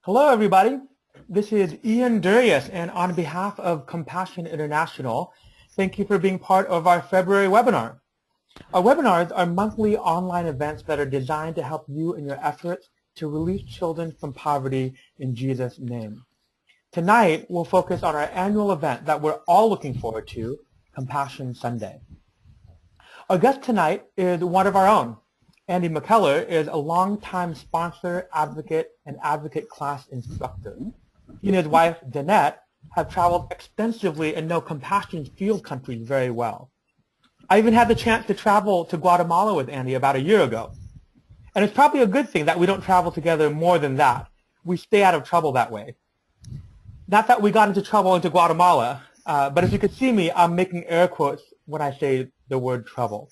Hello, everybody. This is Ian Durius, and on behalf of Compassion International, thank you for being part of our February webinar. Our webinars are monthly online events that are designed to help you in your efforts to release children from poverty in Jesus' name. Tonight, we'll focus on our annual event that we're all looking forward to, Compassion Sunday. Our guest tonight is one of our own. Andy McKellar is a longtime sponsor, advocate, and advocate class instructor. He and his wife, Danette, have traveled extensively and know Compassion's field countries very well. I even had the chance to travel to Guatemala with Andy about a year ago. And it's probably a good thing that we don't travel together more than that. We stay out of trouble that way. Not that we got into trouble into Guatemala, but as you can see me, I'm making air quotes when I say the word trouble.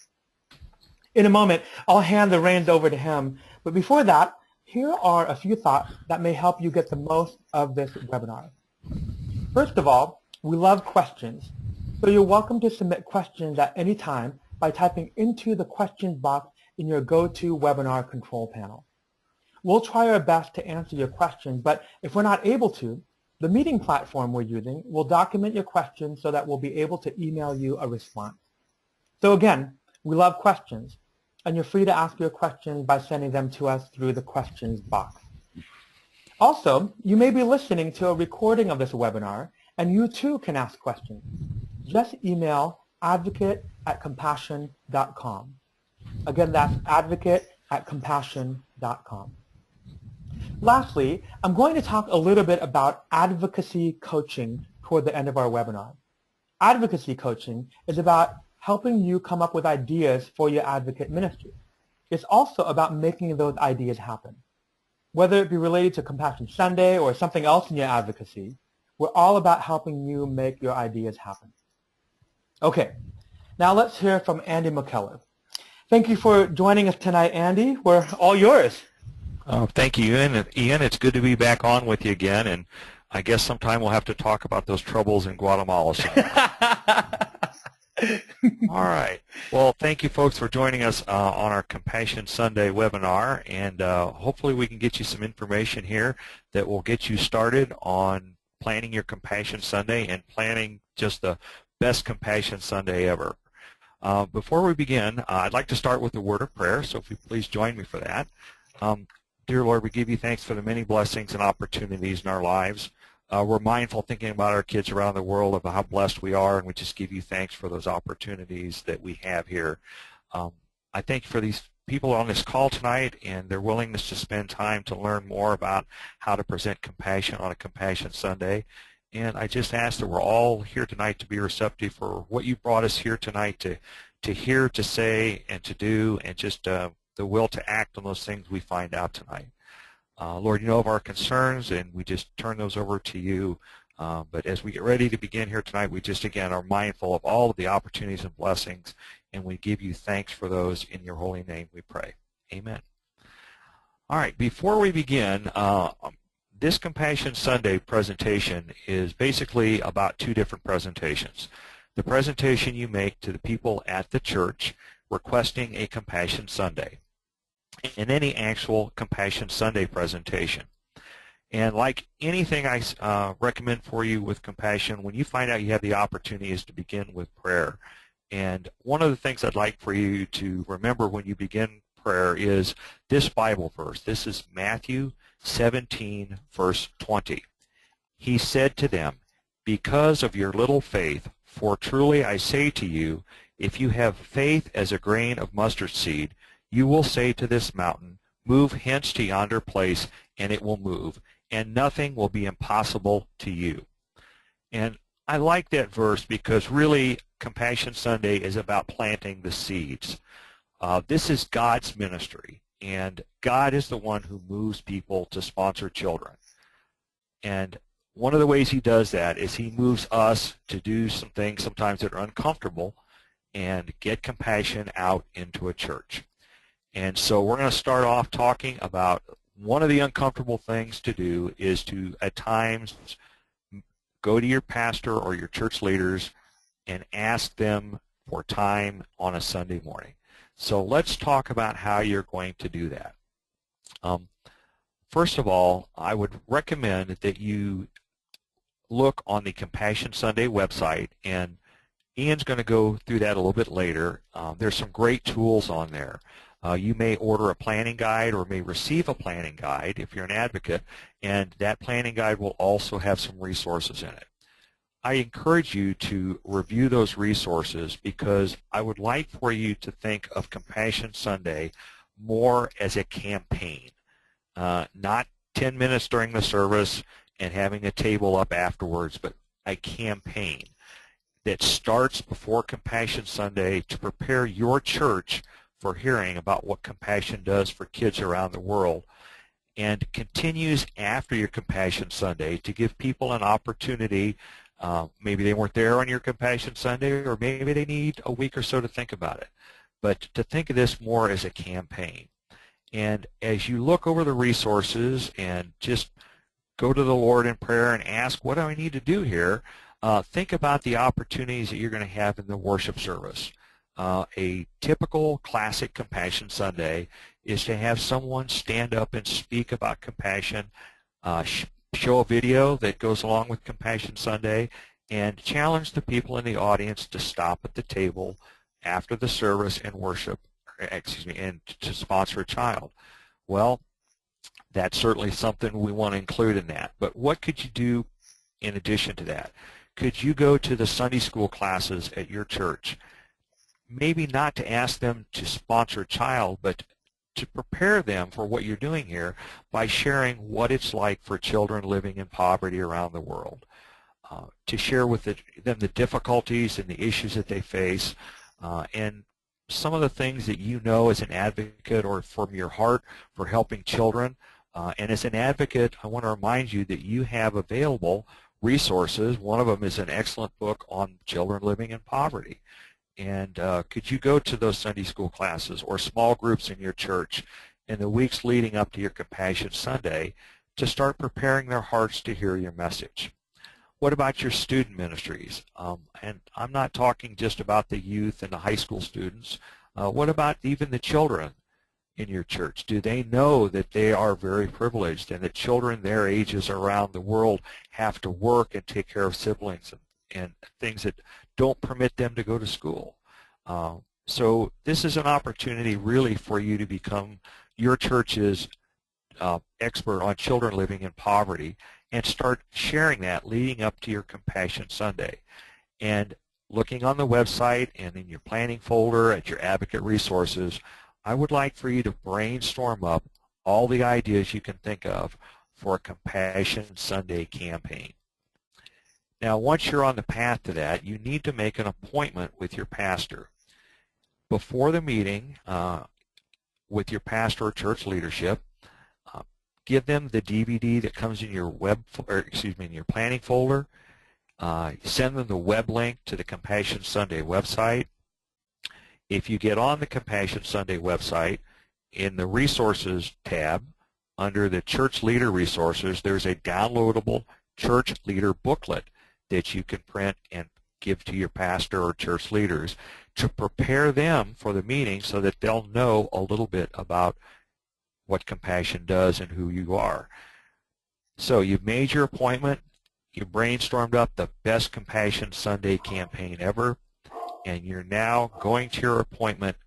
In a moment, I'll hand the reins over to him, but before that, here are a few thoughts that may help you get the most of this webinar. First of all, we love questions, so you're welcome to submit questions at any time by typing into the questions box in your GoToWebinar control panel. We'll try our best to answer your questions, but if we're not able to, the meeting platform we're using will document your questions so that we'll be able to email you a response. So again, we love questions, and you're free to ask your questions by sending them to us through the questions box. Also, you may be listening to a recording of this webinar, and you too can ask questions. Just email advocate@compassion.com. Again, that's advocate@compassion.com. Lastly, I'm going to talk a little bit about advocacy coaching toward the end of our webinar. Advocacy coaching is about helping you come up with ideas for your advocate ministry. It's also about making those ideas happen. Whether it be related to Compassion Sunday or something else in your advocacy, we're all about helping you make your ideas happen. Okay, now let's hear from Andy McKellar. Thank you for joining us tonight, Andy. We're all yours. Oh, thank you, Ian. Ian, it's good to be back on with you again, and I guess sometime we'll have to talk about those troubles in Guatemala. All right. Well, thank you, folks, for joining us on our Compassion Sunday webinar, and hopefully we can get you some information here that will get you started on planning your Compassion Sunday and planning just the best Compassion Sunday ever. Before we begin, I'd like to start with a word of prayer, so if you please join me for that. Dear Lord, we give you thanks for the many blessings and opportunities in our lives. We're mindful thinking about our kids around the world of how blessed we are, and we just give you thanks for those opportunities that we have here. I thank you for these people on this call tonight and their willingness to spend time to learn more about how to present compassion on a Compassion Sunday. And I just ask that we're all here tonight to be receptive for what you brought us here tonight to hear, to say, and to do, and just the will to act on those things we find out tonight. Lord, you know of our concerns, and we just turn those over to you. But as we get ready to begin here tonight, we just, again, are mindful of all of the opportunities and blessings, and we give you thanks for those in your holy name, we pray. Amen. All right, before we begin, this Compassion Sunday presentation is basically about two different presentations. The presentation you make to the people at the church requesting a Compassion Sunday, and any actual Compassion Sunday presentation. And like anything I recommend for you with compassion, when you find out you have the opportunity is to begin with prayer. And one of the things I'd like for you to remember when you begin prayer is this Bible verse. This is Matthew 17, verse 20. He said to them, "Because of your little faith, for truly I say to you, if you have faith as a grain of mustard seed, you will say to this mountain, move hence to yonder place, and it will move, and nothing will be impossible to you." And I like that verse because really Compassion Sunday is about planting the seeds. This is God's ministry, and God is the one who moves people to sponsor children. And one of the ways he does that is he moves us to do some things sometimes that are uncomfortable and get compassion out into a church. And so we're going to start off talking about one of the uncomfortable things to do is to, at times, go to your pastor or your church leaders and ask them for time on a Sunday morning. So let's talk about how you're going to do that. First of all, I would recommend that you look on the Compassion Sunday website, and Ian's going to go through that a little bit later. There's some great tools on there. You may order a planning guide or may receive a planning guide if you're an advocate, and that planning guide will also have some resources in it. I encourage you to review those resources because I would like for you to think of Compassion Sunday more as a campaign, not 10 minutes during the service and having a table up afterwards, but a campaign that starts before Compassion Sunday to prepare your church for hearing about what Compassion does for kids around the world, and continues after your Compassion Sunday to give people an opportunity. Maybe they weren't there on your Compassion Sunday, or maybe they need a week or so to think about it. But to think of this more as a campaign. And as you look over the resources and just go to the Lord in prayer and ask, what do I need to do here? Think about the opportunities that you're going to have in the worship service. A typical classic Compassion Sunday is to have someone stand up and speak about compassion, show a video that goes along with Compassion Sunday, and challenge the people in the audience to stop at the table after the service and worship, and to sponsor a child. Well, that's certainly something we want to include in that. But what could you do in addition to that? Could you go to the Sunday school classes at your church? Maybe not to ask them to sponsor a child, but to prepare them for what you're doing here by sharing what it's like for children living in poverty around the world, to share with them the difficulties and the issues that they face, and some of the things that you know as an advocate or from your heart for helping children. And as an advocate, I want to remind you that you have available resources. One of them is an excellent book on children living in poverty. And could you go to those Sunday school classes or small groups in your church in the weeks leading up to your Compassion Sunday to start preparing their hearts to hear your message? What about your student ministries? And I'm not talking just about the youth and the high school students. What about even the children in your church? Do they know that they are very privileged and that children their ages around the world have to work and take care of siblings and things that don't permit them to go to school? So this is an opportunity really for you to become your church's expert on children living in poverty and start sharing that leading up to your Compassion Sunday. And looking on the website and in your planning folder at your advocate resources, I would like for you to brainstorm up all the ideas you can think of for a Compassion Sunday campaign. Now, once you're on the path to that, you need to make an appointment with your pastor. Before the meeting with your pastor or church leadership, give them the DVD that comes in your in your planning folder. Send them the web link to the Compassion Sunday website. If you get on the Compassion Sunday website, in the Resources tab, under the Church Leader Resources, there's a downloadable Church Leader booklet that you can print and give to your pastor or church leaders to prepare them for the meeting so that they'll know a little bit about what Compassion does and who you are. So you've made your appointment, you brainstormed up the best Compassion Sunday campaign ever, and you're now going to your appointment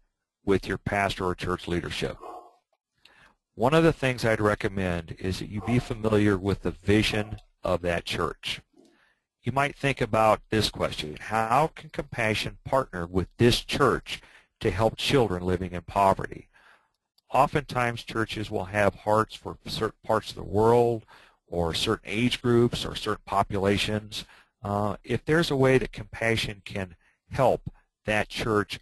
with your pastor or church leadership. One of the things I'd recommend is that you be familiar with the vision of that church. You might think about this question: how can Compassion partner with this church to help children living in poverty? Oftentimes churches will have hearts for certain parts of the world or certain age groups or certain populations. If there's a way that Compassion can help that church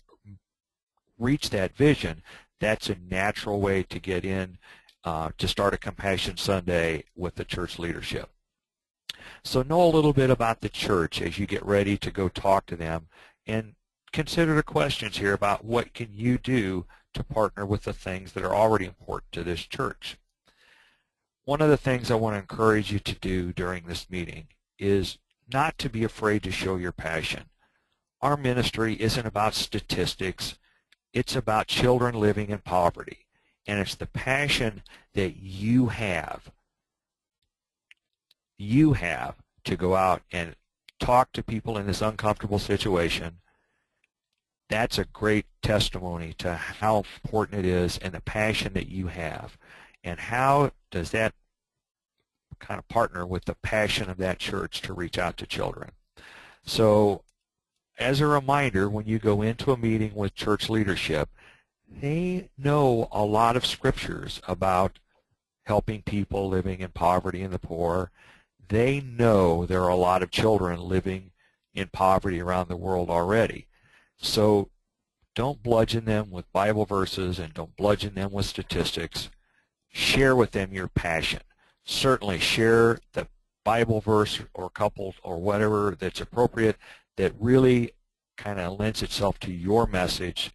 reach that vision, that's a natural way to get in to start a Compassion Sunday with the church leadership. So know a little bit about the church as you get ready to go talk to them, and consider the questions here about what can you do to partner with the things that are already important to this church. One of the things I want to encourage you to do during this meeting is not to be afraid to show your passion. Our ministry isn't about statistics. It's about children living in poverty. and it's the passion that you have. You have to go out and talk to people in this uncomfortable situation. That's a great testimony to how important it is and the passion that you have. And how does that kind of partner with the passion of that church to reach out to children? So as a reminder, when you go into a meeting with church leadership, they know a lot of scriptures about helping people living in poverty and the poor. They know there are a lot of children living in poverty around the world already. So don't bludgeon them with Bible verses and don't bludgeon them with statistics. Share with them your passion. Certainly share the Bible verse or couple or whatever that's appropriate that really kind of lends itself to your message,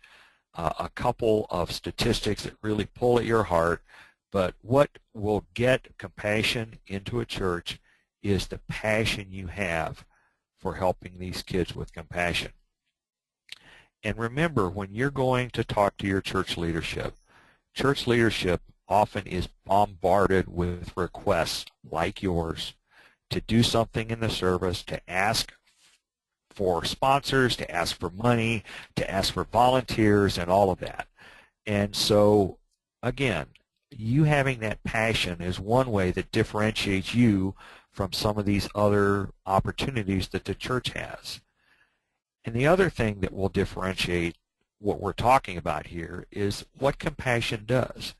a couple of statistics that really pull at your heart. But what will get compassion into a church is the passion you have for helping these kids with compassion. And remember, when you're going to talk to your church leadership often is bombarded with requests like yours to do something in the service, to ask for sponsors, to ask for money, to ask for volunteers, and all of that. And so, again, you having that passion is one way that differentiates you from some of these other opportunities that the church has. And the other thing that will differentiate what we're talking about here is what compassion does.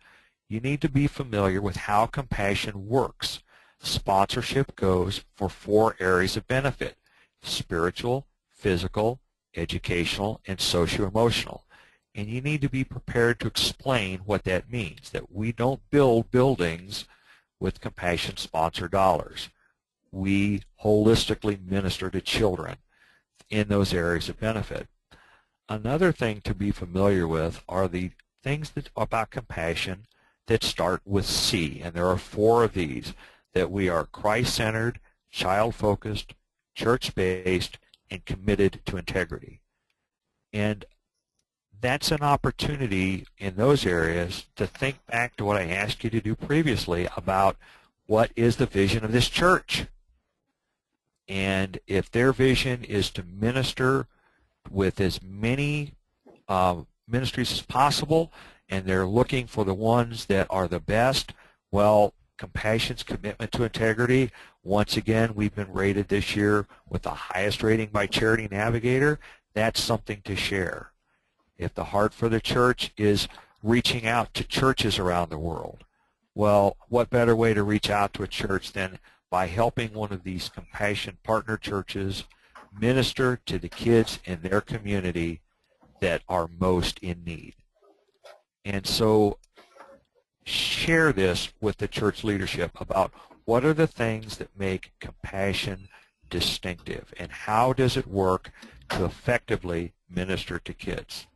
You need to be familiar with how compassion works. Sponsorship goes for 4 areas of benefit: spiritual, physical, educational, and socio-emotional. And you need to be prepared to explain what that means, that we don't build buildings with compassion sponsor dollars. We holistically minister to children in those areas of benefit. Another thing to be familiar with are the things that about compassion that start with C, and there are 4 of these, that we are Christ-centered, child-focused, church-based, and committed to integrity. And that's an opportunity in those areas to think back to what I asked you to do previously about what is the vision of this church. And if their vision is to minister with as many ministries as possible, and they're looking for the ones that are the best, well, Compassion's commitment to integrity, once again, we've been rated this year with the highest rating by Charity Navigator. That's something to share. If the heart for the church is reaching out to churches around the world, well, what better way to reach out to a church than by helping one of these Compassion partner churches minister to the kids in their community that are most in need. And so share this with the church leadership about what are the things that make Compassion distinctive and how does it work to effectively minister to kids.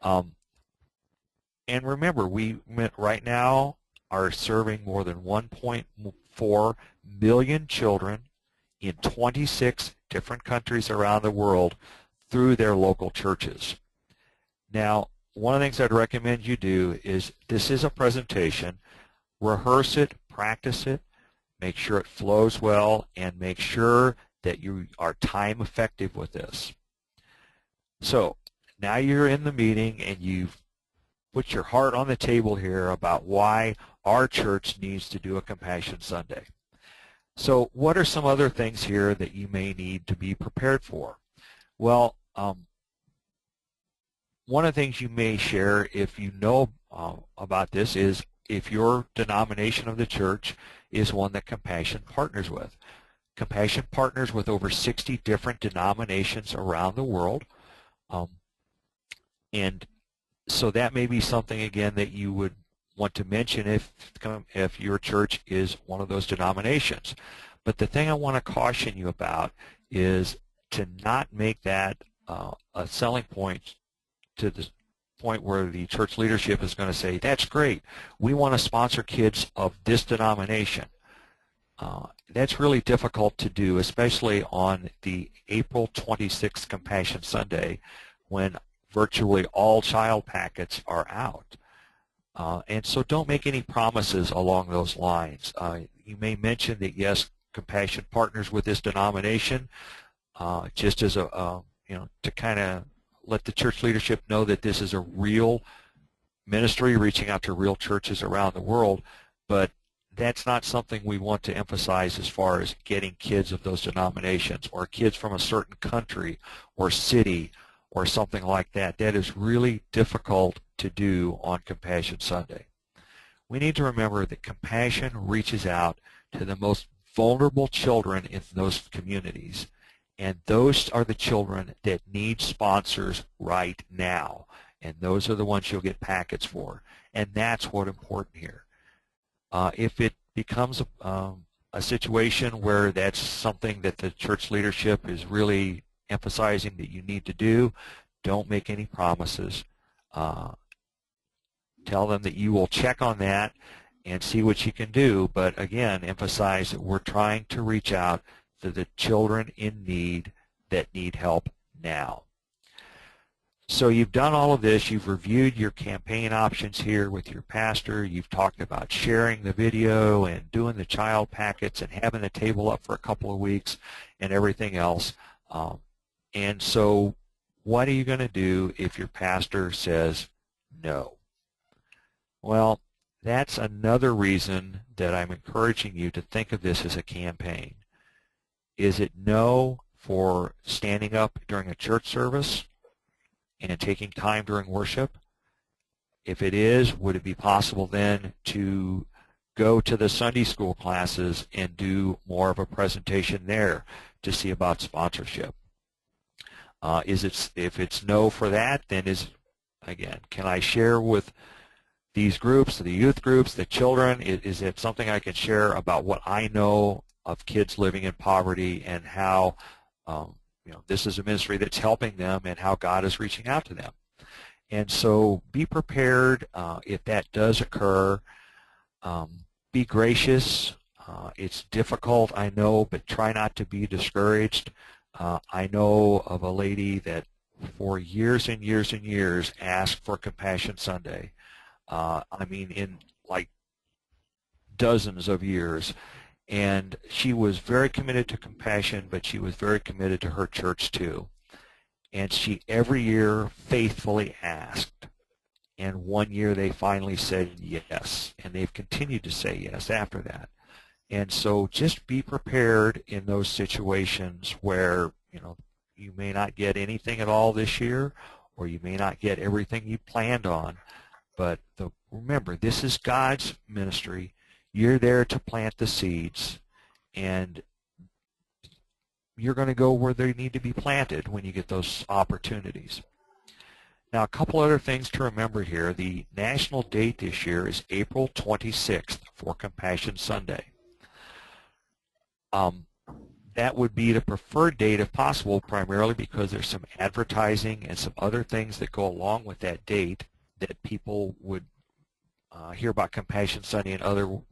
And remember, right now are serving more than 1.4 million children in 26 different countries around the world through their local churches. Now, one of the things I'd recommend you do is, this is a presentation, rehearse it, practice it, make sure it flows well, and make sure that you are time effective with this. So now you're in the meeting and you've put your heart on the table here about why our church needs to do a Compassion Sunday. So what are some other things here that you may need to be prepared for? Well, one of the things you may share, if you know about this, is if your denomination of the church is one that Compassion partners with. Compassion partners with over 60 different denominations around the world. And so that may be something, again, that you would want to mention if your church is one of those denominations. But the thing I want to caution you about is to not make that a selling point to the point where the church leadership is going to say, that's great, we want to sponsor kids of this denomination. That's really difficult to do, especially on the April 26th Compassion Sunday when virtually all child packets are out. And so don't make any promises along those lines. You may mention that, yes, Compassion partners with this denomination, just as to kind of let the church leadership know that this is a real ministry reaching out to real churches around the world, but that's not something we want to emphasize as far as getting kids of those denominations or kids from a certain country or city or something like that. That is really difficult to do on Compassion Sunday. We need to remember that Compassion reaches out to the most vulnerable children in those communities, and those are the children that need sponsors right now, and those are the ones you'll get packets for, and that's what's important here. If it becomes a situation where that's something that the church leadership is really emphasizing that you need to do, don't make any promises. Tell them that you will check on that and see what you can do, but again, emphasize that we're trying to reach out to the children in need that need help now. So you've done all of this, you've reviewed your campaign options here with your pastor, you've talked about sharing the video and doing the child packets and having the table up for a couple of weeks and everything else. And so what are you going to do if your pastor says no? Well, that's another reason that I'm encouraging you to think of this as a campaign. Is it no for standing up during a church service and taking time during worship? If it is, would it be possible then to go to the Sunday school classes and do more of a presentation there to see about sponsorship? If it's no for that, then again, can I share with these groups, the youth groups, the children, is it something I can share about what I know of kids living in poverty and how this is a ministry that's helping them and how God is reaching out to them? And so be prepared if that does occur. Be gracious. It's difficult, I know, but try not to be discouraged. I know of a lady that for years and years and years asked for Compassion Sunday. I mean, in like dozens of years. And she was very committed to Compassion, but she was very committed to her church too. And she every year faithfully asked. And one year they finally said yes. And they've continued to say yes after that. And so just be prepared in those situations where, you may not get anything at all this year, or you may not get everything you planned on. But remember, this is God's ministry. You're there to plant the seeds, and you're going to go where they need to be planted when you get those opportunities. Now, a couple other things to remember here. The national date this year is April 26th for Compassion Sunday. That would be the preferred date if possible, primarily because there's some advertising and some other things that go along with that date that people would hear about Compassion Sunday in other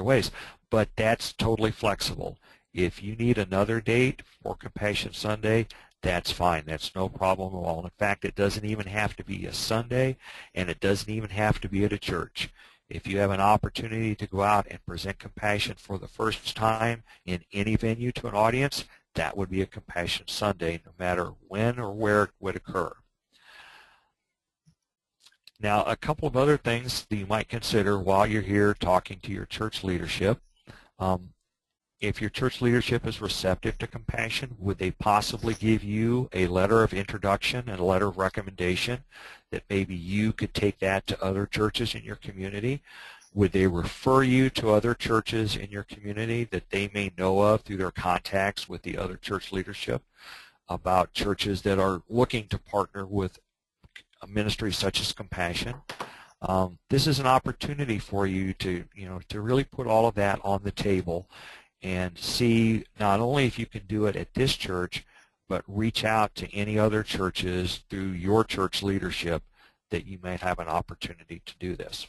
ways. But that's totally flexible. If you need another date for Compassion Sunday, that's fine. That's no problem at all. In fact, it doesn't even have to be a Sunday, and it doesn't even have to be at a church. If you have an opportunity to go out and present Compassion for the first time in any venue to an audience, that would be a Compassion Sunday, no matter when or where it would occur. Now, a couple of other things that you might consider while you're here talking to your church leadership. If your church leadership is receptive to Compassion, would they possibly give you a letter of introduction and a letter of recommendation that maybe you could take that to other churches in your community? Would they refer you to other churches in your community that they may know of through their contacts with the other church leadership about churches that are looking to partner with a ministry such as Compassion? This is an opportunity for you to really put all of that on the table and see not only if you can do it at this church, but reach out to any other churches through your church leadership that you might have an opportunity to do this.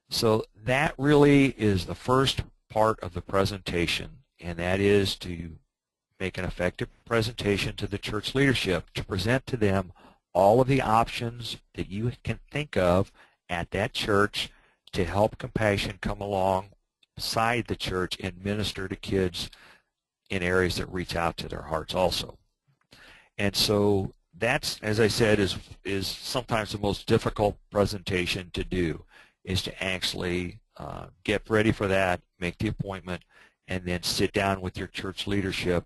So that really is the first part of the presentation, and that is to make an effective presentation to the church leadership, to present to them all of the options that you can think of at that church to help Compassion come alongside the church and minister to kids in areas that reach out to their hearts also. And so that's, as I said, is sometimes the most difficult presentation to do, is to actually get ready for that, make the appointment, and then sit down with your church leadership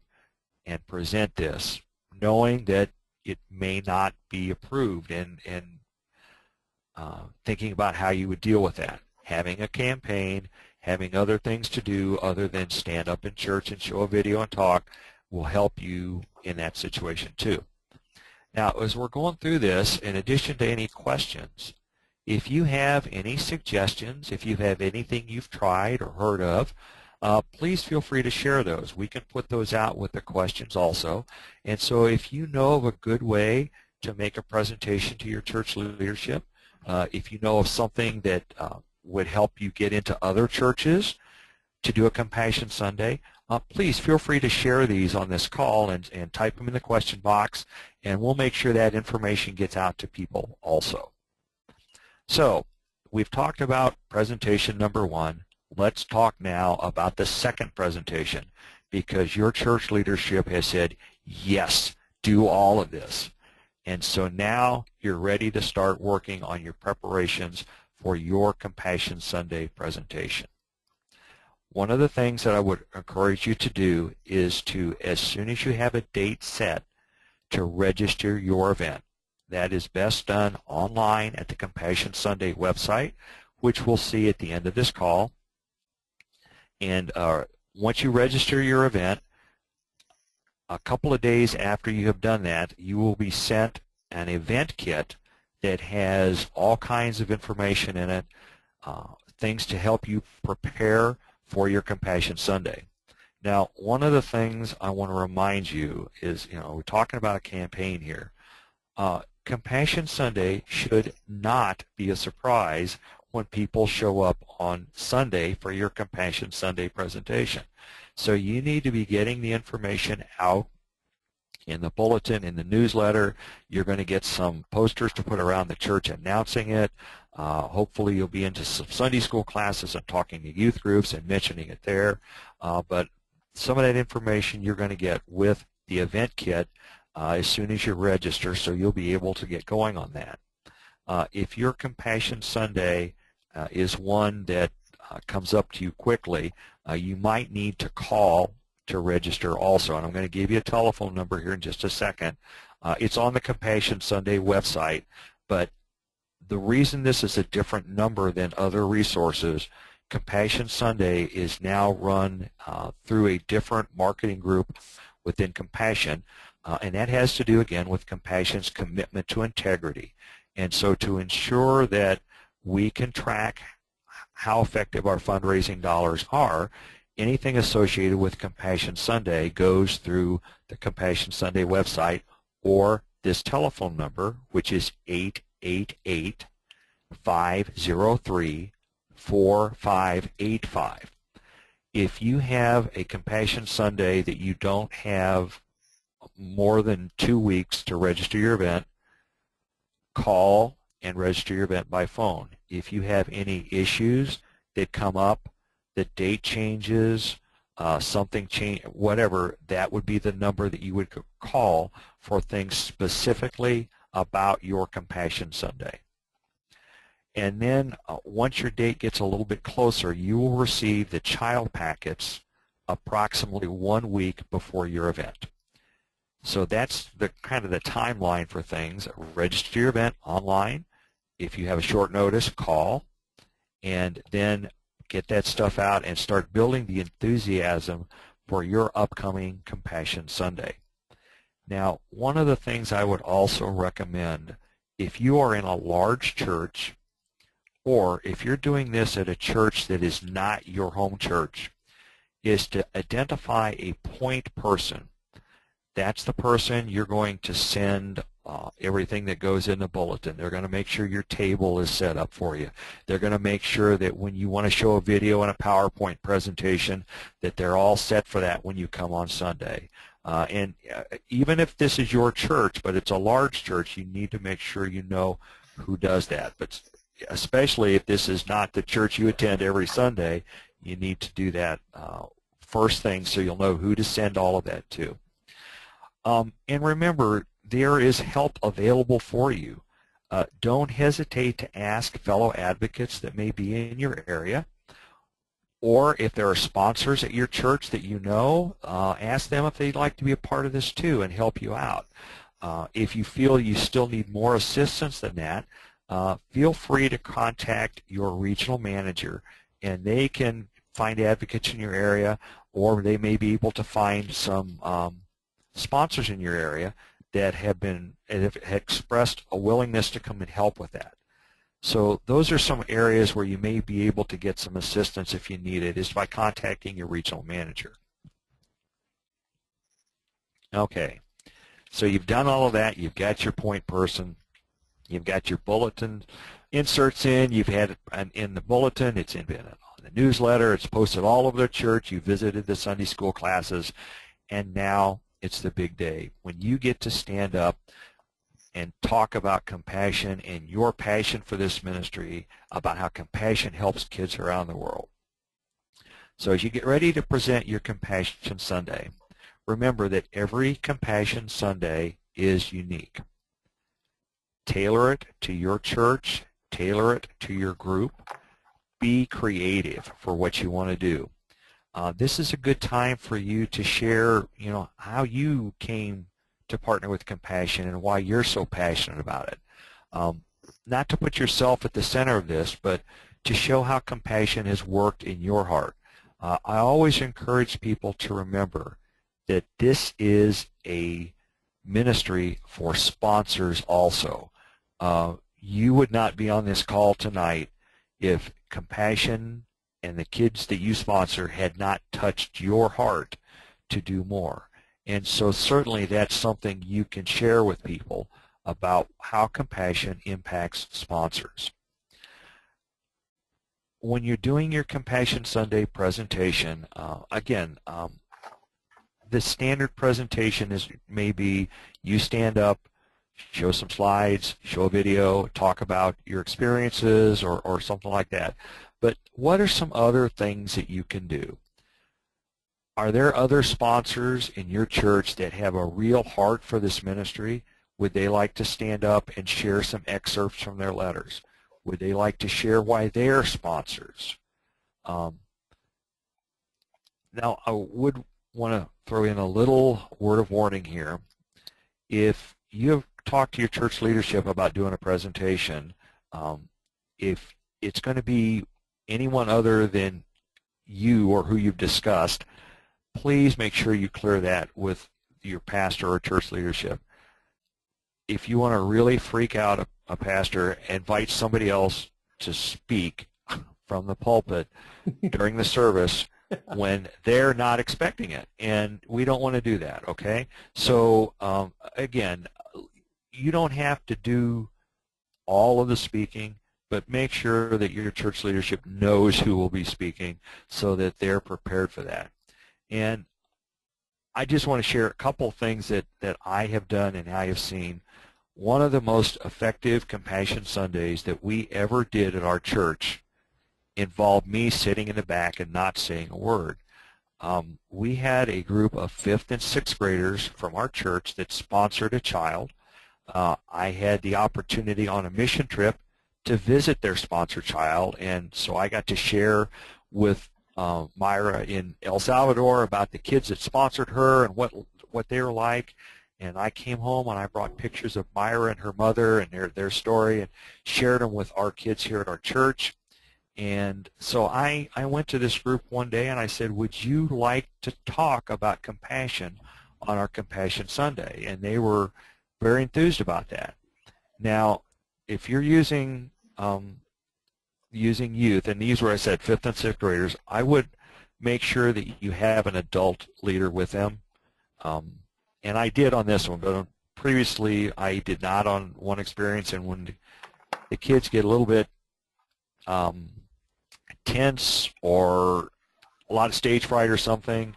and present this, knowing that it may not be approved, and thinking about how you would deal with that. Having a campaign, having other things to do other than stand up in church and show a video and talk will help you in that situation too. Now, as we're going through this, in addition to any questions, if you have any suggestions, if you have anything you've tried or heard of, please feel free to share those. We can put those out with the questions also. And so if you know of a good way to make a presentation to your church leadership, if you know of something that would help you get into other churches to do a Compassion Sunday, please feel free to share these on this call and type them in the question box, and we'll make sure that information gets out to people also. So we've talked about presentation number 1. Let's talk now about the second presentation, because your church leadership has said, yes, do all of this. And so now you're ready to start working on your preparations for your Compassion Sunday presentation. One of the things that I would encourage you to do is to, as soon as you have a date set, to register your event. That is best done online at the Compassion Sunday website, which we'll see at the end of this call. And once you register your event, a couple of days after you have done that, you will be sent an event kit that has all kinds of information in it, things to help you prepare for your Compassion Sunday. Now, one of the things I want to remind you is, we're talking about a campaign here. Compassion Sunday should not be a surprise when people show up on Sunday for your Compassion Sunday presentation. So you need to be getting the information out in the bulletin, in the newsletter. You're going to get some posters to put around the church announcing it. Hopefully you'll be into some Sunday school classes and talking to youth groups and mentioning it there. But some of that information you're going to get with the event kit as soon as you register, so you'll be able to get going on that. If your Compassion Sunday is one that comes up to you quickly, you might need to call to register also. And I'm going to give you a telephone number here in just a second. It's on the Compassion Sunday website, but the reason this is a different number than other resources, Compassion Sunday is now run through a different marketing group within Compassion, and that has to do, again, with Compassion's commitment to integrity. And so to ensure that we can track how effective our fundraising dollars are, anything associated with Compassion Sunday goes through the Compassion Sunday website or this telephone number, which is 888-503-4585. If you have a Compassion Sunday that you don't have more than 2 weeks to register your event, call and register your event by phone. If you have any issues that come up, the date changes, something change, whatever, that would be the number that you would call for things specifically about your Compassion Sunday. And then once your date gets a little bit closer, you will receive the child packets approximately 1 week before your event. So that's the kind of the timeline for things. Register your event online. If you have a short notice, call, and then get that stuff out and start building the enthusiasm for your upcoming Compassion Sunday. Now, one of the things I would also recommend, if you are in a large church, or if you're doing this at a church that is not your home church, is to identify a point person. That's the person you're going to send everything that goes in the bulletin. They're going to make sure your table is set up for you. They're going to make sure that when you want to show a video and a PowerPoint presentation, that they're all set for that when you come on Sunday. And even if this is your church, but it's a large church, you need to make sure you know who does that. But especially if this is not the church you attend every Sunday, you need to do that first thing so you'll know who to send all of that to. And remember, there is help available for you. Don't hesitate to ask fellow advocates that may be in your area, or if there are sponsors at your church that you know, ask them if they'd like to be a part of this too and help you out. If you feel you still need more assistance than that, feel free to contact your regional manager, and they can find advocates in your area, or they may be able to find some sponsors in your area that have expressed a willingness to come and help with that. So those are some areas where you may be able to get some assistance if you need it, is by contacting your regional manager. Okay, so you've done all of that. You've got your point person. You've got your bulletin inserts in. You've had it in the bulletin. It's in the newsletter. It's posted all over the church. You visited the Sunday school classes, and now it's the big day when you get to stand up and talk about compassion and your passion for this ministry, about how compassion helps kids around the world. So as you get ready to present your Compassion Sunday, remember that every Compassion Sunday is unique. Tailor it to your church, tailor it to your group. Be creative for what you want to do. This is a good time for you to share, how you came to partner with Compassion and why you're so passionate about it. Not to put yourself at the center of this, but to show how Compassion has worked in your heart. I always encourage people to remember that this is a ministry for sponsors also. You would not be on this call tonight if Compassion and the kids that you sponsor had not touched your heart to do more. And so certainly that's something you can share with people about how Compassion impacts sponsors. When you're doing your Compassion Sunday presentation, the standard presentation is maybe you stand up, show some slides, show a video, talk about your experiences or something like that. But what are some other things that you can do? Are there other sponsors in your church that have a real heart for this ministry? Would they like to stand up and share some excerpts from their letters? Would they like to share why they're sponsors? Now, I would want to throw in a little word of warning here. If you have talked to your church leadership about doing a presentation, if it's going to be anyone other than you or who you've discussed, please make sure you clear that with your pastor or church leadership. If you want to really freak out a pastor, invite somebody else to speak from the pulpit during the service when they're not expecting it, and we don't want to do that, okay? So again, you don't have to do all of the speaking, but make sure that your church leadership knows who will be speaking so that they're prepared for that. And I just want to share a couple things that I have done and I have seen. One of the most effective Compassion Sundays that we ever did at our church involved me sitting in the back and not saying a word. We had a group of 5th and 6th graders from our church that sponsored a child. I had the opportunity on a mission trip to visit their sponsor child, and so I got to share with Myra in El Salvador about the kids that sponsored her and what they were like. And I came home and I brought pictures of Myra and her mother and their story and shared them with our kids here at our church. And so I went to this group one day and I said, would you like to talk about compassion on our Compassion Sunday? And they were very enthused about that. Now, if you're using youth, and these were, I said, 5th and 6th graders, I would make sure that you have an adult leader with them. And I did on this one, but previously I did not on one experience. And when the kids get a little bit tense or a lot of stage fright or something,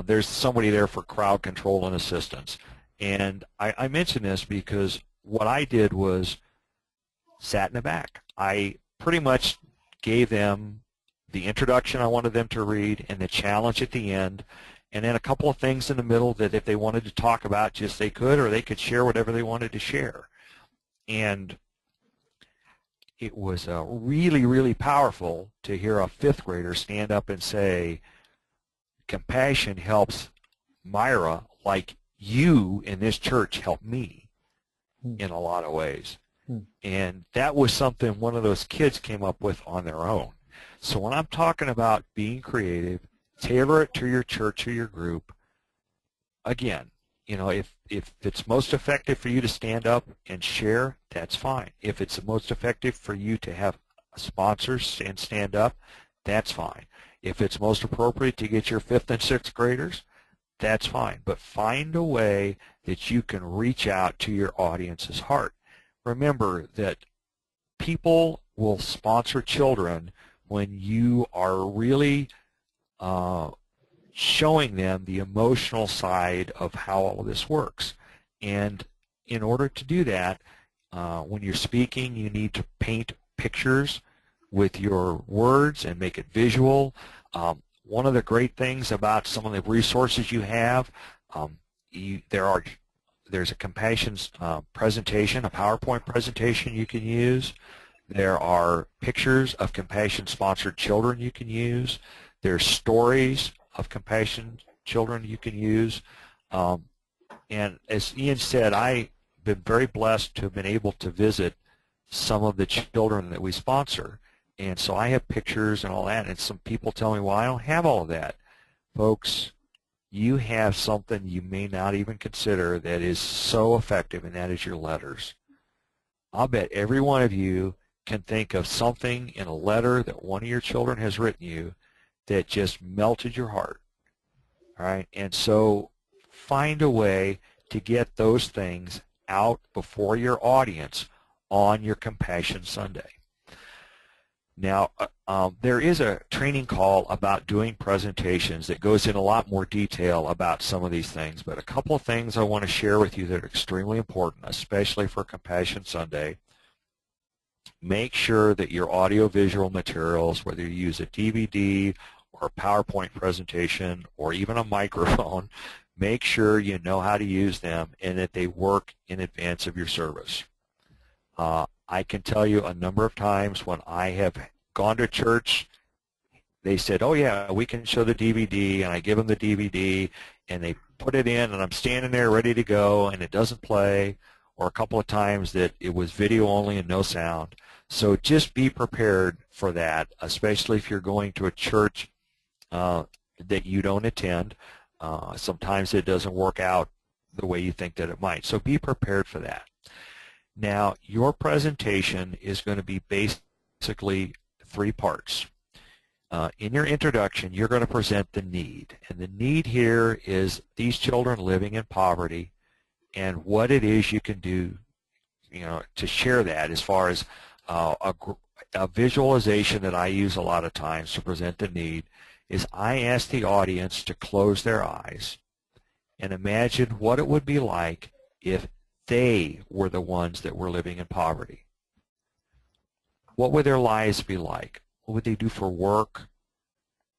there's somebody there for crowd control and assistance. And I mention this because what I did was sat in the back. I pretty much gave them the introduction I wanted them to read and the challenge at the end, and then a couple of things in the middle that if they wanted to talk about, just they could, or they could share whatever they wanted to share. And it was really, really powerful to hear a fifth grader stand up and say, compassion helps Myra like you in this church helped me in a lot of ways. And that was something one of those kids came up with on their own. So when I'm talking about being creative, tailor it to your church or your group, again, you know, if it's most effective for you to stand up and share, that's fine. If it's most effective for you to have sponsors and stand up, that's fine. If it's most appropriate to get your 5th and 6th graders, that's fine. But find a way that you can reach out to your audience's heart. Remember that people will sponsor children when you are really showing them the emotional side of how all of this works. And in order to do that, when you're speaking, you need to paint pictures with your words and make it visual. One of the great things about some of the resources you have, there's a compassion presentation, a PowerPoint presentation you can use. There are pictures of compassion-sponsored children you can use. There's stories of compassion children you can use. And as Ian said, I've been very blessed to have been able to visit some of the children that we sponsor. And so I have pictures and all that, and some people tell me, well, I don't have all of that. Folks, you have something you may not even consider that is so effective, and that is your letters. I'll bet every one of you can think of something in a letter that one of your children has written you that just melted your heart. All right? And so find a way to get those things out before your audience on your Compassion Sunday. Now, there is a training call about doing presentations that goes in a lot more detail about some of these things, but a couple of things I want to share with you that are extremely important, especially for Compassion Sunday. Make sure that your audiovisual materials, whether you use a DVD or a PowerPoint presentation or even a microphone, make sure you know how to use them and that they work in advance of your service. I can tell you a number of times when I have gone to church, they said, oh yeah, we can show the DVD, and I give them the DVD, and they put it in, and I'm standing there ready to go, and it doesn't play, or a couple of times that it was video only and no sound. So just be prepared for that, especially if you're going to a church that you don't attend. Sometimes it doesn't work out the way you think that it might. So be prepared for that. Now, your presentation is going to be basically 3 parts. In your introduction, you're going to present the need. And the need here is these children living in poverty and what it is you can do, you know, to share that as far as a visualization that I use a lot of times to present the need is I ask the audience to close their eyes and imagine what it would be like if they were the ones that were living in poverty. What would their lives be like? What would they do for work?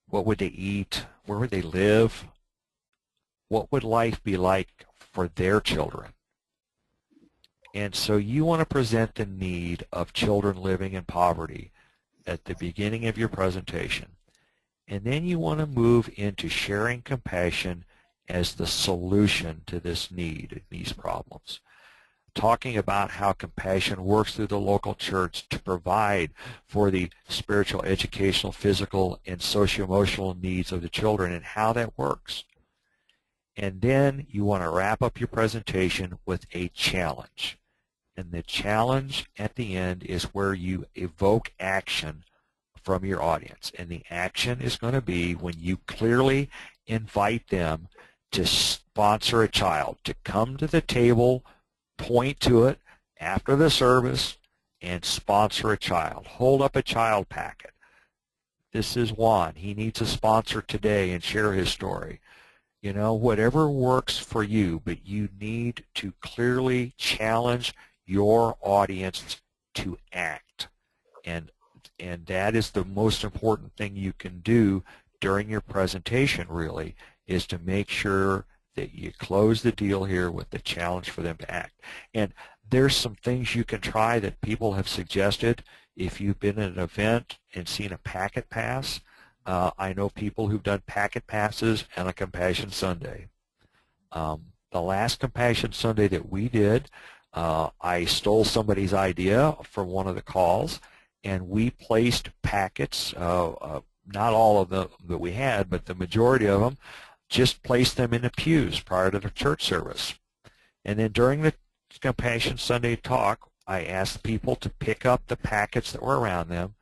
What would they eat? Where would they live? What would life be like for their children? And so you want to present the need of children living in poverty at the beginning of your presentation. And then you want to move into sharing compassion as the solution to this need, these problems. Talking about how compassion works through the local church to provide for the spiritual, educational, physical, and socio-emotional needs of the children and how that works. And then you want to wrap up your presentation with a challenge. And the challenge at the end is where you evoke action from your audience. And the action is going to be when you clearly invite them to sponsor a child, to come to the table, point to it after the service, and sponsor a child. Hold up a child packet. This is Juan. He needs a sponsor today and share his story. You know, whatever works for you, but you need to clearly challenge your audience to act. And that is the most important thing you can do during your presentation, really, is to make sure that you close the deal here with the challenge for them to act. And there's some things you can try that people have suggested. If you've been at an event and seen a packet pass, I know people who've done packet passes on a Compassion Sunday. The last Compassion Sunday that we did, I stole somebody's idea from one of the calls, and we placed packets, not all of them that we had, but the majority of them, just placed them in the pews prior to the church service. And then during the Compassion Sunday talk, I asked people to pick up the packets that were around them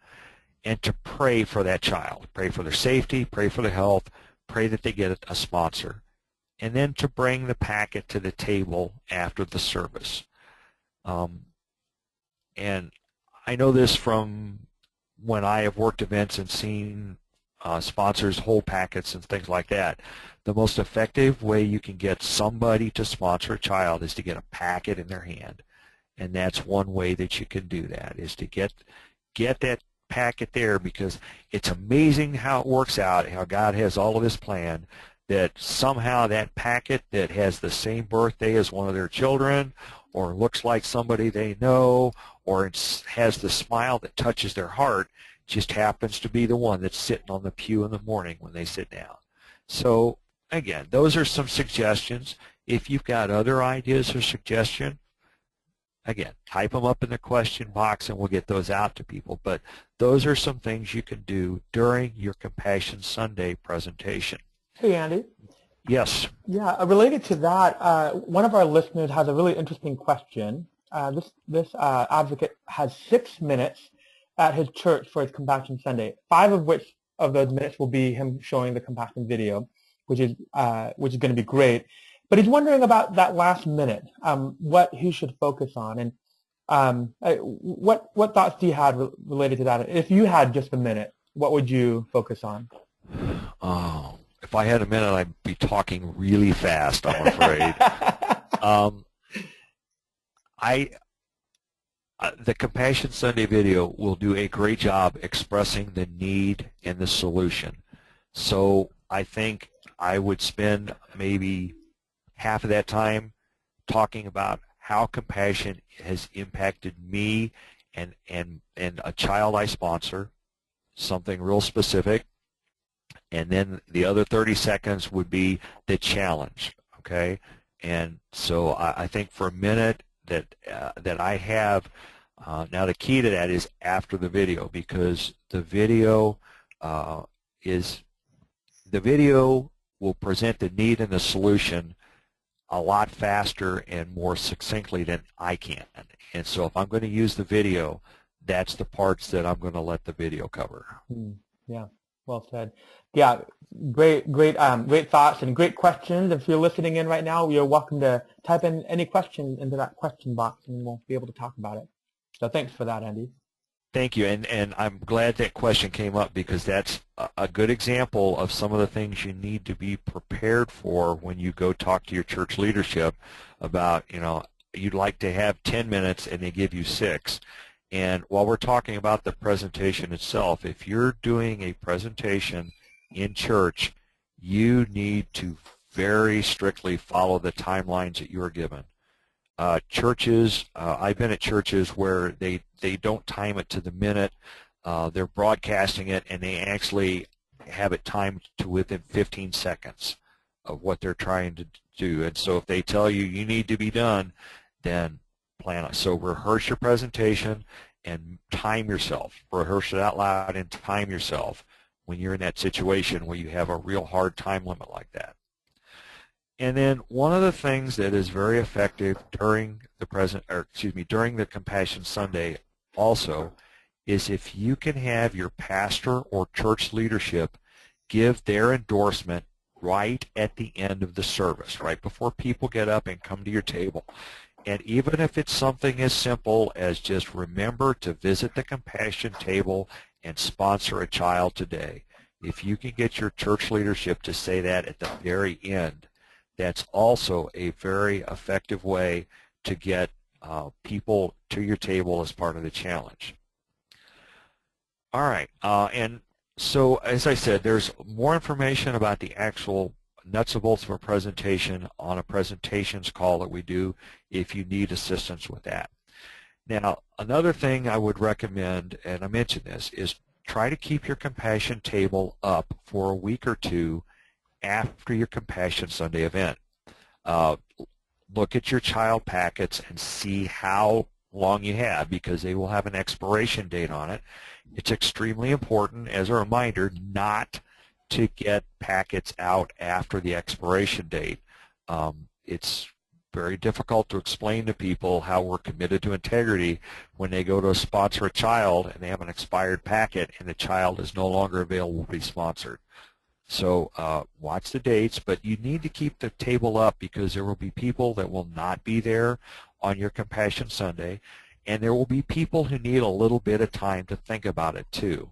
and to pray for that child, pray for their safety, pray for their health, pray that they get a sponsor, and then to bring the packet to the table after the service. And I know this from when I have worked events and seen sponsors hold packets and things like that. The most effective way you can get somebody to sponsor a child is to get a packet in their hand. And that's one way that you can do that, is to get that packet there, because it's amazing how it works out, how God has all of this planned, that somehow that packet that has the same birthday as one of their children, or looks like somebody they know, or has the smile that touches their heart, just happens to be the one that's sitting on the pew in the morning when they sit down. So again, those are some suggestions. If you've got other ideas or suggestions, again, type them up in the question box and we'll get those out to people. But those are some things you can do during your Compassion Sunday presentation. Hey, Andy. Yes. Yeah, related to that, one of our listeners has a really interesting question. This advocate has 6 minutes at his church for his Compassion Sunday, 5 of those minutes will be him showing the Compassion video, which is going to be great. But he's wondering about that last minute, what he should focus on, and what thoughts do you have related to that? If you had just a minute, what would you focus on? Oh, if I had a minute, I'd be talking really fast, I'm afraid. The Compassion Sunday video will do a great job expressing the need and the solution. So I think I would spend maybe half of that time talking about how compassion has impacted me and a child I sponsor, something real specific. And then the other 30 seconds would be the challenge, okay? And so I think for a minute that I have, now the key to that is after the video, because the video will present the need and the solution a lot faster and more succinctly than I can. And so if I'm going to use the video, that's the parts that I'm going to let the video cover. Yeah, well said. Yeah, great thoughts and great questions. If you're listening in right now, you're welcome to type in any question into that question box, and we'll be able to talk about it. So thanks for that, Andy. Thank you, and I'm glad that question came up, because that's a good example of some of the things you need to be prepared for when you go talk to your church leadership about, you'd like to have 10 minutes and they give you 6. And while we're talking about the presentation itself, if you're doing a presentation in church, you need to very strictly follow the timelines that you are given. Churches, I've been at churches where they don't time it to the minute. They're broadcasting it, and they actually have it timed to within 15 seconds of what they're trying to do. And so if they tell you you need to be done, then plan it. So rehearse your presentation and time yourself. Rehearse it out loud and time yourself when you're in that situation where you have a real hard time limit like that. And then one of the things that is very effective during the Compassion Sunday also is if you can have your pastor or church leadership give their endorsement right at the end of the service, right before people get up and come to your table. And even if it's something as simple as just remember to visit the Compassion table and sponsor a child today. If you can get your church leadership to say that at the very end, that's also a very effective way to get people to your table as part of the challenge. All right, and so as I said, there's more information about the actual nuts and bolts of a presentation on a presentations call that we do if you need assistance with that. Now, another thing I would recommend, and I mentioned this, is try to keep your Compassion table up for a week or two after your Compassion Sunday event. Look at your child packets and see how long you have, because they will have an expiration date on it. It's extremely important, as a reminder, not to get packets out after the expiration date. It's very difficult to explain to people how we're committed to integrity when they go to sponsor a child and they have an expired packet and the child is no longer available to be sponsored. So watch the dates, but you need to keep the table up, because there will be people that will not be there on your Compassion Sunday, and there will be people who need a little bit of time to think about it too.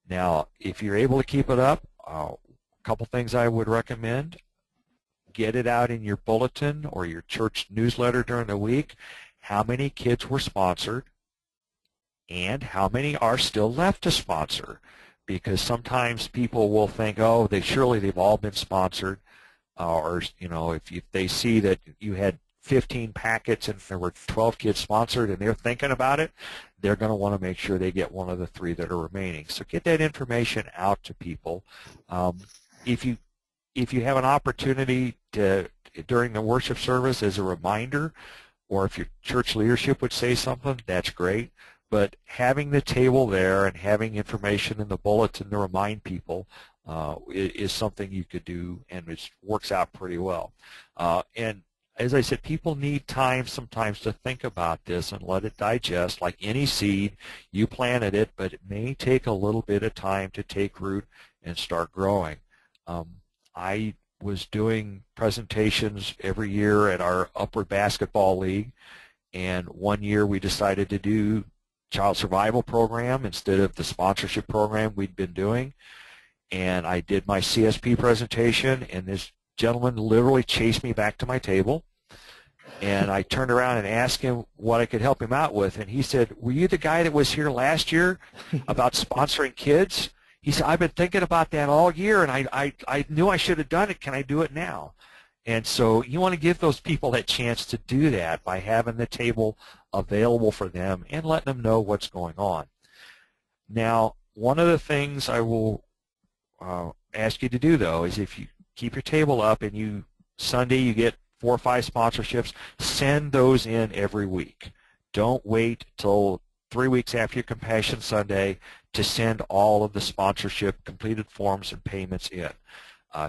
Now, if you're able to keep it up, a couple things I would recommend: get it out in your bulletin or your church newsletter during the week, how many kids were sponsored and how many are still left to sponsor. Because sometimes people will think, oh, they've all been sponsored, or if they see that you had 15 packets and there were 12 kids sponsored and they're thinking about it, they're going to want to make sure they get one of the 3 that are remaining. So get that information out to people. If you have an opportunity to, during the worship service, as a reminder, or if your church leadership would say something, that's great. But having the table there and having information in the bulletin to remind people is something you could do, and it works out pretty well. And as I said, people need time sometimes to think about this and let it digest. Like any seed, you planted it, but it may take a little bit of time to take root and start growing. I was doing presentations every year at our Upward Basketball League, and one year we decided to do Child Survival Program instead of the sponsorship program we'd been doing. And I did my CSP presentation, and this gentleman literally chased me back to my table. And I turned around and asked him what I could help him out with. And he said, "Were you the guy that was here last year about sponsoring kids?" He said, "I've been thinking about that all year, and I knew I should have done it. Can I do it now?" And so you want to give those people that chance to do that by having the table available for them and letting them know what's going on. Now, one of the things I will ask you to do, though, is if you keep your table up and Sunday you get 4 or 5 sponsorships, send those in every week. Don't wait till 3 weeks after your Compassion Sunday to send all of the sponsorship completed forms and payments in.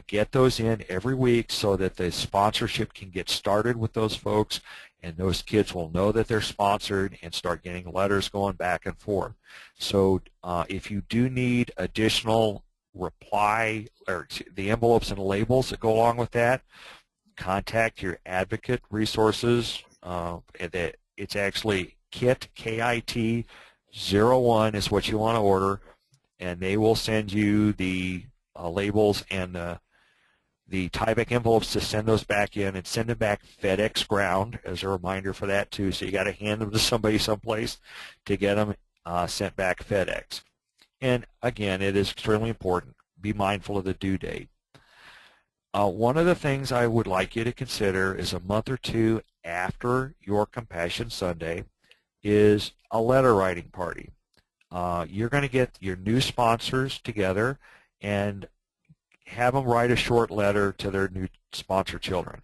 Get those in every week so that the sponsorship can get started with those folks, and those kids will know that they're sponsored and start getting letters going back and forth. So if you do need additional reply, or the envelopes and labels that go along with that, contact your advocate resources. It's actually KIT, K-I-T 01 is what you want to order, and they will send you the labels and the Tyvek envelopes to send those back in, and send them back FedEx ground as a reminder for that too. So you got to hand them to somebody someplace to get them sent back FedEx. And again, it is extremely important. Be mindful of the due date. One of the things I would like you to consider is a month or 2 after your Compassion Sunday is a letter writing party. You're going to get your new sponsors together and have them write a short letter to their new sponsor children.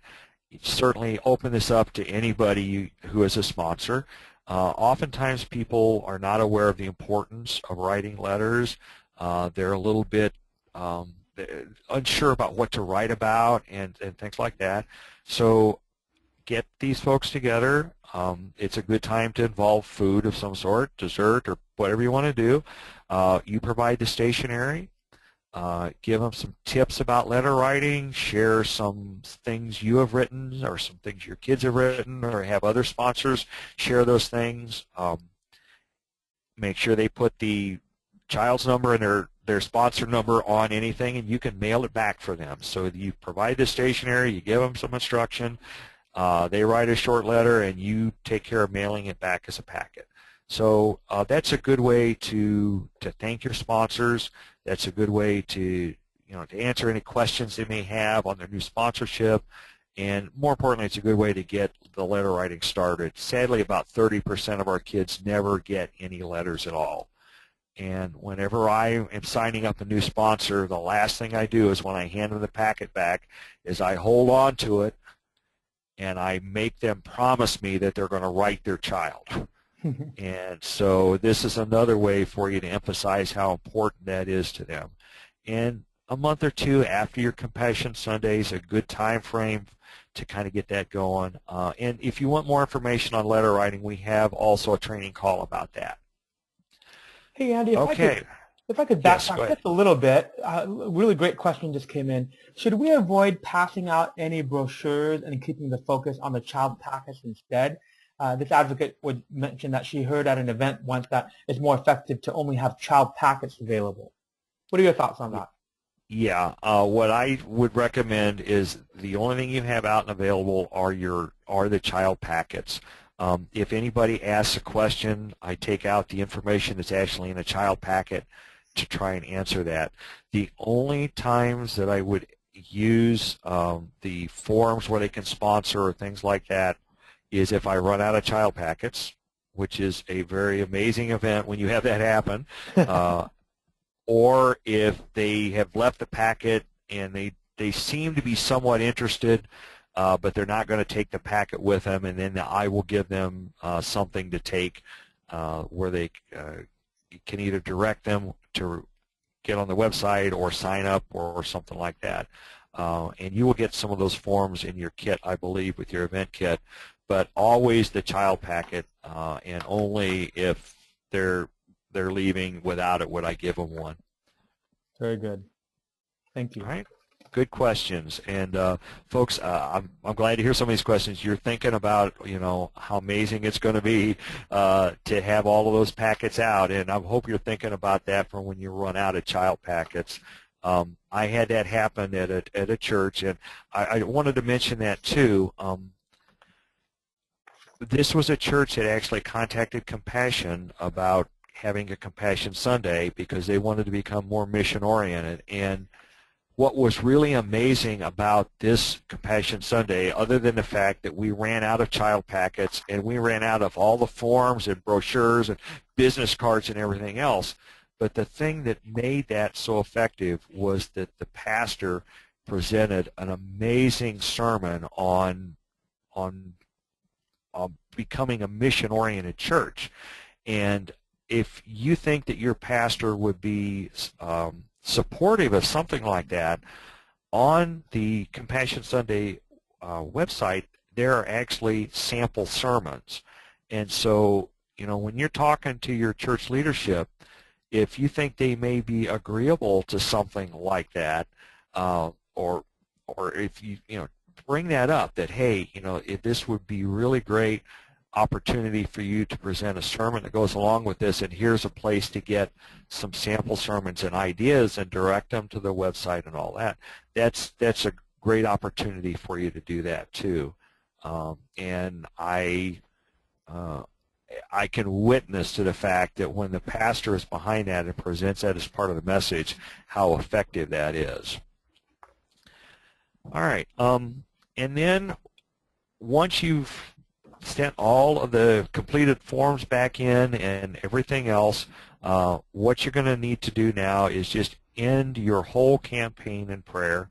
Certainly open this up to anybody who is a sponsor. Oftentimes people are not aware of the importance of writing letters. They're a little bit unsure about what to write about and things like that. So get these folks together. It's a good time to involve food of some sort, dessert, or whatever you want to do. You provide the stationery. Give them some tips about letter writing. Share some things you have written or some things your kids have written, or have other sponsors share those things. Make sure they put the child's number in their sponsor number on anything, and you can mail it back for them. So you provide the stationery, you give them some instruction, they write a short letter, and you take care of mailing it back as a packet. So that's a good way to thank your sponsors. That's a good way to to answer any questions they may have on their new sponsorship. And more importantly, it's a good way to get the letter writing started. Sadly, about 30% of our kids never get any letters at all. And whenever I am signing up a new sponsor, the last thing I do is when I hand them the packet back is I hold on to it and I make them promise me that they're going to write their child. And so this is another way for you to emphasize how important that is to them. And a month or two after your Compassion Sunday is a good time frame to kind of get that going. And if you want more information on letter writing, we have also a training call about that. Hey, Andy, if I could backtrack just a little bit, a really great question just came in. Should we avoid passing out any brochures and keeping the focus on the child package instead? This advocate would mention that she heard at an event once that it's more effective to only have child packets available. What are your thoughts on that? Yeah, what I would recommend is the only thing you have out and available are the child packets. If anybody asks a question, I take out the information that's actually in a child packet to try and answer that. The only times that I would use the forums where they can sponsor or things like that is if I run out of child packets, which is a very amazing event when you have that happen. Or if they have left the packet and they seem to be somewhat interested, but they're not going to take the packet with them, and then I will give them something to take where they can either direct them to get on the website or sign up or something like that. And you will get some of those forms in your kit, I believe, with your event kit, but always the child packet, and only if they're leaving without it would I give them one. Very good. Thank you. All right. Good questions. And folks, I'm glad to hear some of these questions. You're thinking about, how amazing it's going to be to have all of those packets out, and I hope you're thinking about that for when you run out of child packets. I had that happen at a church, and I wanted to mention that too. This was a church that actually contacted Compassion about having a Compassion Sunday because they wanted to become more mission-oriented. And what was really amazing about this Compassion Sunday, other than the fact that we ran out of child packets and we ran out of all the forms and brochures and business cards and everything else, but the thing that made that so effective was that the pastor presented an amazing sermon on becoming a mission-oriented church. And if you think that your pastor would be supportive of something like that, on the Compassion Sunday website, there are actually sample sermons. And so, when you're talking to your church leadership, if you think they may be agreeable to something like that, or if you bring that up, that hey, if this would be really great opportunity for you to present a sermon that goes along with this, and here's a place to get some sample sermons and ideas and direct them to the website and all that. That's a great opportunity for you to do that too. And I can witness to the fact that when the pastor is behind that and presents that as part of the message, how effective that is. All right. And then once you've sent all of the completed forms back in and everything else, what you're going to need to do now is just end your whole campaign in prayer.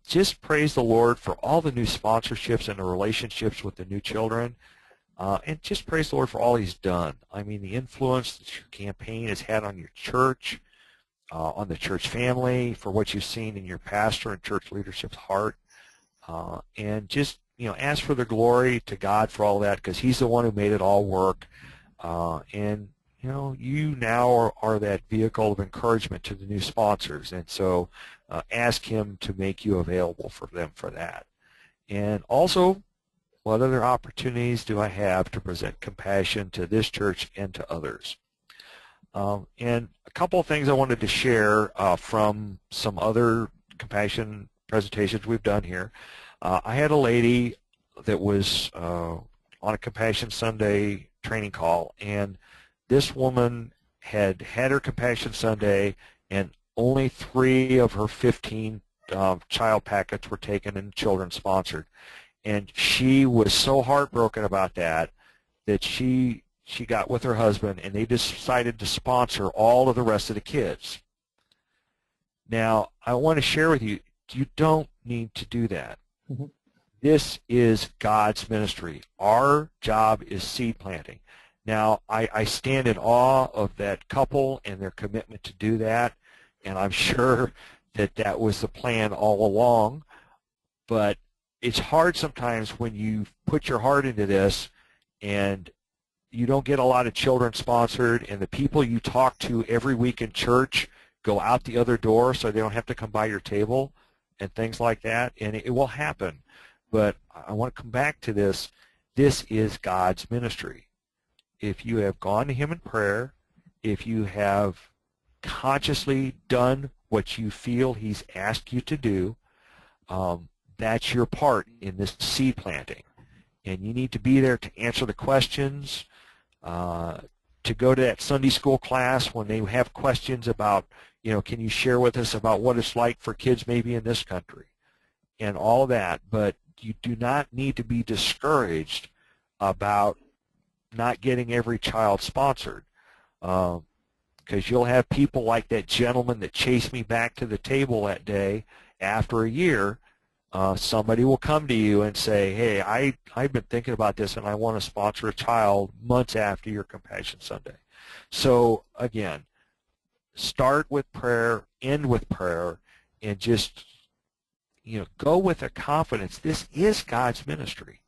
Just praise the Lord for all the new sponsorships and the relationships with the new children, and just praise the Lord for all He's done. I mean, the influence that your campaign has had on your church, on the church family, for what you've seen in your pastor and church leadership's heart, and just ask for the glory to God for all that, because He's the one who made it all work. And you now are that vehicle of encouragement to the new sponsors, and so ask Him to make you available for them for that. And also, what other opportunities do I have to present compassion to this church and to others? And a couple of things I wanted to share from some other compassion presentations we've done here. I had a lady that was on a Compassion Sunday training call, and this woman had had her Compassion Sunday, and only 3 of her 15 child packets were taken and children sponsored. And she was so heartbroken about that she got with her husband, and they decided to sponsor all of the rest of the kids. Now, I want to share with you, you don't need to do that. Mm-hmm. This is God's ministry. Our job is seed planting. Now, I stand in awe of that couple and their commitment to do that, and I'm sure that that was the plan all along, but it's hard sometimes when you put your heart into this and you don't get a lot of children sponsored, and the people you talk to every week in church go out the other door so they don't have to come by your table and things like that, and it will happen. But I want to come back to this. This is God's ministry. If you have gone to Him in prayer, if you have consciously done what you feel He's asked you to do, that's your part in this seed planting. And you need to be there to answer the questions, to go to that Sunday school class when they have questions about, can you share with us about what it's like for kids maybe in this country and all that. But you do not need to be discouraged about not getting every child sponsored, because you'll have people like that gentleman that chased me back to the table that day. After a year, somebody will come to you and say, hey, I've been thinking about this, and I want to sponsor a child months after your Compassion Sunday. So again, start with prayer, end with prayer, and just go with a confidence. This is God's ministry.